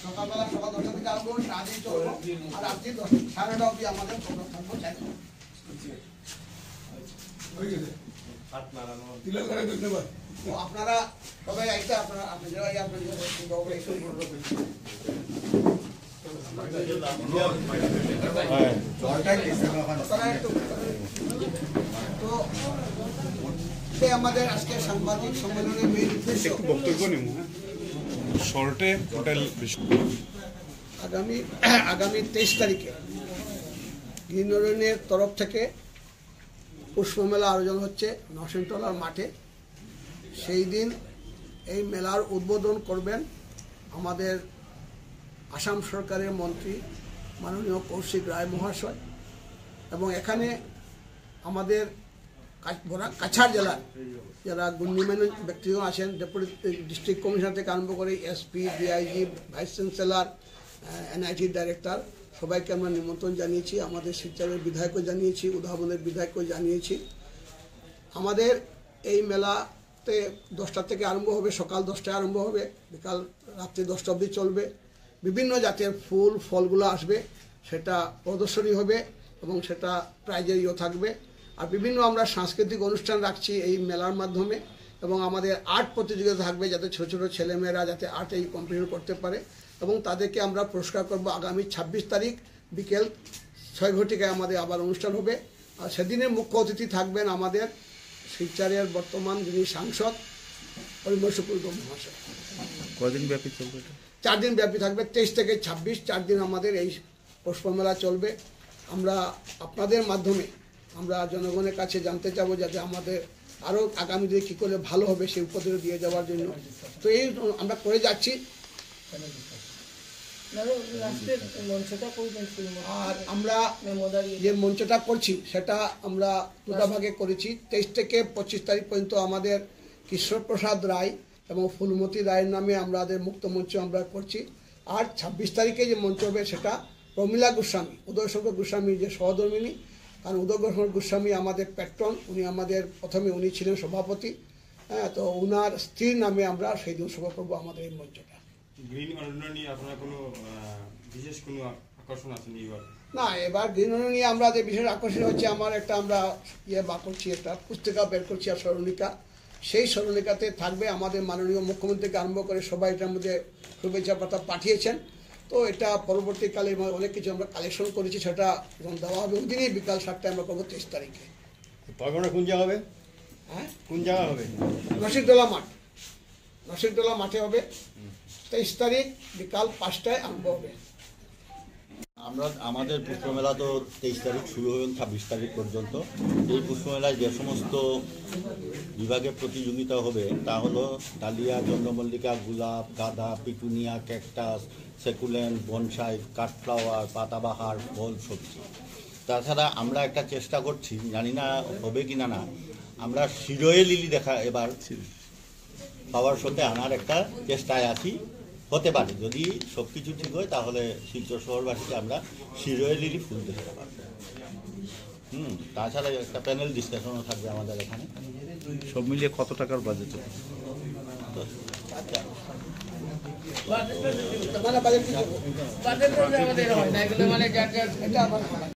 সকালবেলা সকাল 10টা থেকে আরম্ভ হবে, সারাদিন চলবো। আর রাত্রি সাড়ে 9টা অবধি আমাদের প্রোগ্রাম থাকবো। তো আপনারা সবাই আইতে, আপনারা আমাদের আজকে সাংবাদিক সম্মেলনের মেইন উদ্দেশ্য বক্তব্য নিব শর্টে টোটাল আগামী 23 তারিখে গ্রিন ইউনিয়নের তরফ থেকে পুষ্পমেলা আয়োজন হচ্ছে নরসিংতলার মাঠে। সেই দিন এই মেলার উদ্বোধন করবেন আমাদের আসাম সরকারের মন্ত্রী মাননীয় কৌশিক রায় মহাশয়, এবং এখানে আমাদের কাছাড় জেলার যারা গণ্যমান্য ব্যক্তিগণ আছেন, ডেপুটি ডিস্ট্রিক্ট কমিশনার থেকে আরম্ভ করে এসপি, ডিআইজি, ভাইস চ্যান্সেলর, এনআইটির ডাইরেক্টর, সবাইকে আমরা নিমন্ত্রণ জানিয়েছি। আমাদের শিলচরের বিধায়কও জানিয়েছি, উধাবনের বিধায়কও জানিয়েছি। আমাদের এই মেলাতে 10টা থেকে আরম্ভ হবে, সকাল 10টায় আরম্ভ হবে, বিকাল রাত্রি 10টা অবধি চলবে। বিভিন্ন জাতের ফুল ফলগুলো আসবে, সেটা প্রদর্শনী হবে এবং সেটা প্রাইজের থাকবে। আর বিভিন্ন আমরা সাংস্কৃতিক অনুষ্ঠান রাখছি এই মেলার মাধ্যমে, এবং আমাদের আর্ট প্রতিযোগিতা থাকবে, যাতে ছোট ছোট ছেলেমেয়েরা যাতে আর্ট এই কম্পিটিশন করতে পারে, এবং তাদেরকে আমরা পুরস্কার করব। আগামী 26 তারিখ বিকেল 6 ঘটিকায় আমাদের আবার অনুষ্ঠান হবে। আর সেদিনের মুখ্য অতিথি থাকবেন আমাদের শিলচরের বর্তমান যিনি সাংসদ পরিমল শুক্ল মহাশয়। কদিন ব্যাপী চলবে? 4 দিন ব্যাপী থাকবে, 23 থেকে 26, 4 দিন আমাদের এই পুষ্পমেলা চলবে। আমরা আপনাদের মাধ্যমে আমরা জনগণের কাছে জানতে চাবো, যাতে আমাদের আরও আগামী দিনে কী করলে ভালো হবে সেই উপদেশ দিয়ে যাওয়ার জন্য। তো এই আমরা করে যাচ্ছি। আর আমরা যে মঞ্চটা করছি সেটা আমরা দুটা ভাগে করেছি। 23 থেকে 25 তারিখ পর্যন্ত আমাদের কিশোর প্রসাদ রায় এবং ফুলমতি রায়ের নামে আমাদের মুক্ত মঞ্চ আমরা করছি। আর 26 তারিখে যে মঞ্চ হবে সেটা প্রমীলা গোস্বামী, উদয়শঙ্কর গোস্বামী যে সহধর্মিনী, কারণ উদয়শঙ্কর গোস্বামী আমাদের প্যাট্রন, উনি আমাদের প্রথমে উনি ছিলেন সভাপতি, হ্যাঁ, তো ওনার স্ত্রীর নামে আমরা সেই দিন সভা করবো আমাদের এই মঞ্চটা। গ্রিন ইউনিয়ন নিয়ে আপনার কোনো বিশেষ কোনো আকর্ষণ আছে এবার? না, এবার গ্রিন ইউনিয়ন নিয়ে আমাদের বিশেষ আকর্ষণ হচ্ছে আমার একটা আমরা বার করছি, একটা পুস্তিকা বের করছি আর স্মরণিকা। সেই স্মরণিকাতে থাকবে আমাদের মাননীয় মুখ্যমন্ত্রীকে আরম্ভ করে সবাই এটার মধ্যে শুভেচ্ছা বার্তা পাঠিয়েছেন। তো এটা পরবর্তীকালে অনেক কিছু আমরা কালেকশন করেছি, সেটা দেওয়া হবে ওই দিনই বিকাল 7টায় আমরা করবো 23 তারিখে। পারবনা কোন জায়গা হবে? হ্যাঁ, কোন জায়গা হবে? নরসিংতলা মাঠ, নরসিংতলা মাঠে হবে। 23 তারিখ বিকাল 5টায় আরম্ভ হবে। আমাদের পুষ্পমেলা তো 23 তারিখ শুরু হবে 26 তারিখ পর্যন্ত। এই পুষ্পমেলায় যে সমস্ত বিভাগে প্রতিযোগিতা হবে তা হলো ডালিয়া, চন্দ্রমল্লিকা, গোলাপ, গাঁদা, পিটুনিয়া, ক্যাকটাস, সেকুলেন্ট, বনসাই, কাঠফ্লাওয়ার, পাতাবাহার, ফল, সবজি। তাছাড়া আমরা একটা চেষ্টা করছি, জানি না হবে কি না, আমরা শিরোয়ে লিলি দেখা এবার পাওয়ার শোতে আনার একটা চেষ্টায় আছি। হতে পারে যদি সব কিছু ঠিক হয় তাহলে শিলচর শহরবাসীকে আমরা শিরোয়ে লিলি ফুল দেখতে পারবো। তাছাড়া একটা প্যানেল ডিসকাশনও থাকবে আমাদের এখানে। সব মিলিয়ে কত টাকার বাজেট? বাজেট